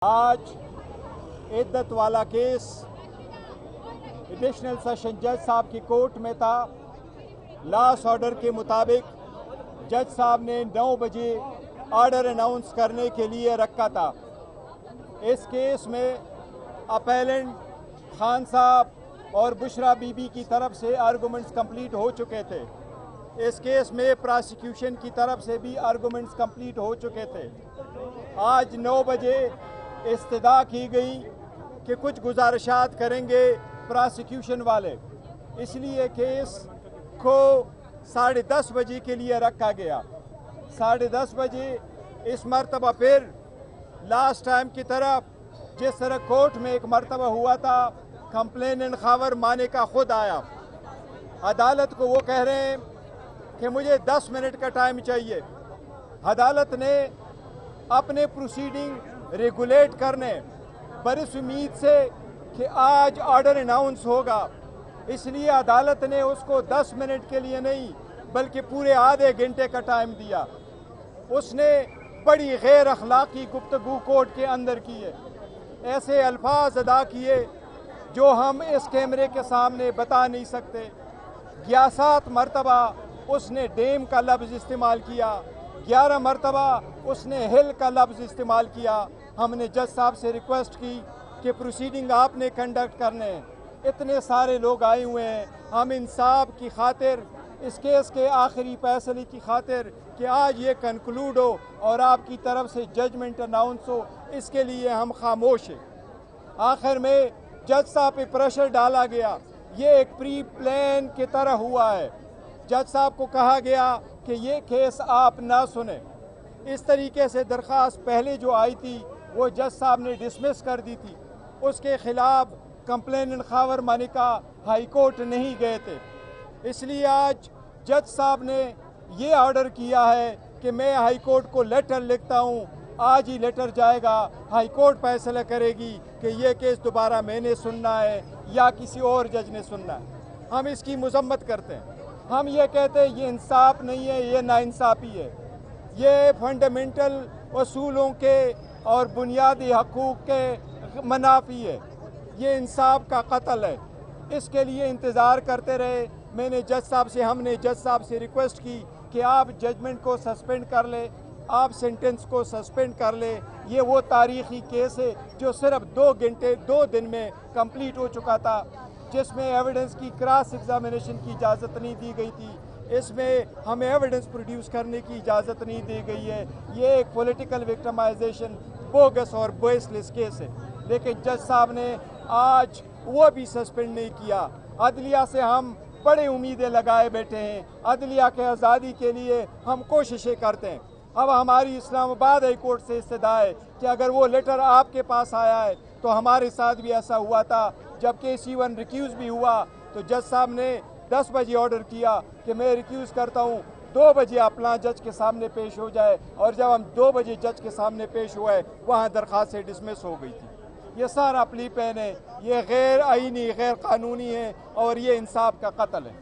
आज इद्दत वाला case additional session जज साहब की कोर्ट में था। लास्ट ऑर्डर के मुताबिक जज साहब ने 9 बजे ऑर्डर अनाउंस करने के लिए रखा था। इस केस में अपेलेंट खान साहब और बुशरा बीबी की तरफ से आर्गूमेंट्स कंप्लीट हो चुके थे। इस केस में प्रोसिक्यूशन की तरफ से भी आर्गूमेंट्स कंप्लीट हो चुके थे। आज 9 बजे इस्तदा की गई कि कुछ गुजारिशात करेंगे प्रोसिक्यूशन वाले, इसलिए केस को 10:30 बजे के लिए रखा गया। 10:30 बजे इस मरतबा फिर लास्ट टाइम की तरफ जिस तरह कोर्ट में एक मरतबा हुआ था, कंप्लेनेंट खावर माने का खुद आया। अदालत को वो कह रहे हैं कि मुझे 10 मिनट का टाइम चाहिए। अदालत ने अपने प्रोसीडिंग रेगुलेट करने बड़ी उम्मीद से कि आज ऑर्डर अनाउंस होगा, इसलिए अदालत ने उसको 10 मिनट के लिए नहीं बल्कि पूरे आधे घंटे का टाइम दिया। उसने बड़ी गैर अखलाकी गुफ्तगू कोर्ट के अंदर की है, ऐसे अल्फाज अदा किए जो हम इस कैमरे के सामने बता नहीं सकते। 11 मरतबा उसने डेम का लफ्ज़ इस्तेमाल किया, 11 मरतबा उसने हिल का लफ्ज़ इस्तेमाल किया। हमने जज साहब से रिक्वेस्ट की कि प्रोसीडिंग आपने कंडक्ट करने हैं, इतने सारे लोग आए हुए हैं, हम इंसाफ की खातिर, इस केस के आखिरी फैसले की खातिर कि आज ये कंक्लूड हो और आपकी तरफ से जजमेंट अनाउंस हो, इसके लिए हम खामोश हैं। आखिर में जज साहब पे प्रेशर डाला गया, ये एक प्री प्लान की तरह हुआ है। जज साहब को कहा गया कि ये केस आप ना सुने। इस तरीके से दरख्वास्त पहले जो आई थी वो जज साहब ने डिसमिस कर दी थी। उसके खिलाफ complainant Khawar Manika high court नहीं गए थे, इसलिए आज जज साहब ने ये ऑर्डर किया है कि मैं हाई कोर्ट को लेटर लिखता हूँ। आज ही लेटर जाएगा, हाई कोर्ट फैसला करेगी कि ये केस दोबारा मैंने सुनना है या किसी और जज ने सुनना है। हम इसकी मजम्मत करते हैं, हम ये कहते हैं ये इंसाफ नहीं है, ये नाइंसाफ़ी है, ये फंडामेंटल असूलों के और बुनियादी हकूक़ के मनाफी है, ये इंसाफ का कत्ल है। इसके लिए इंतज़ार करते रहे। हमने जज साहब से रिक्वेस्ट की कि आप जजमेंट को सस्पेंड कर ले, आप सेंटेंस को सस्पेंड कर ले। ये वो तारीख़ी केस है जो सिर्फ 2 दिन में कंप्लीट हो चुका था, जिसमें एविडेंस की क्रॉस एग्जामिनेशन की इजाज़त नहीं दी गई थी। इसमें हमें एविडेंस प्रोड्यूस करने की इजाज़त नहीं दी गई है। ये एक पॉलिटिकल विक्टिमाइजेशन, बोगस और बेसलेस केस है। लेकिन जज साहब ने आज वो भी सस्पेंड नहीं किया। अदलिया से हम बड़ी उम्मीदें लगाए बैठे हैं, अदलिया के आज़ादी के लिए हम कोशिशें करते हैं। अब हमारी इस्लामाबाद हाई कोर्ट से इस्तदा है कि अगर वो लेटर आपके पास आया है तो हमारे साथ भी ऐसा हुआ था। जब केस C1 रिक्यूज़ भी हुआ तो जज साहब ने 10 बजे ऑर्डर किया कि मैं रिक्यूज़ करता हूँ, 2 बजे अपना जज के सामने पेश हो जाए, और जब हम 2 बजे जज के सामने पेश हुए वहाँ दरख्वास्त से डिसमिस हो गई थी। ये सारा प्ली पेन है, ये गैर आईनी, गैर कानूनी है और ये इंसाफ का कत्ल है।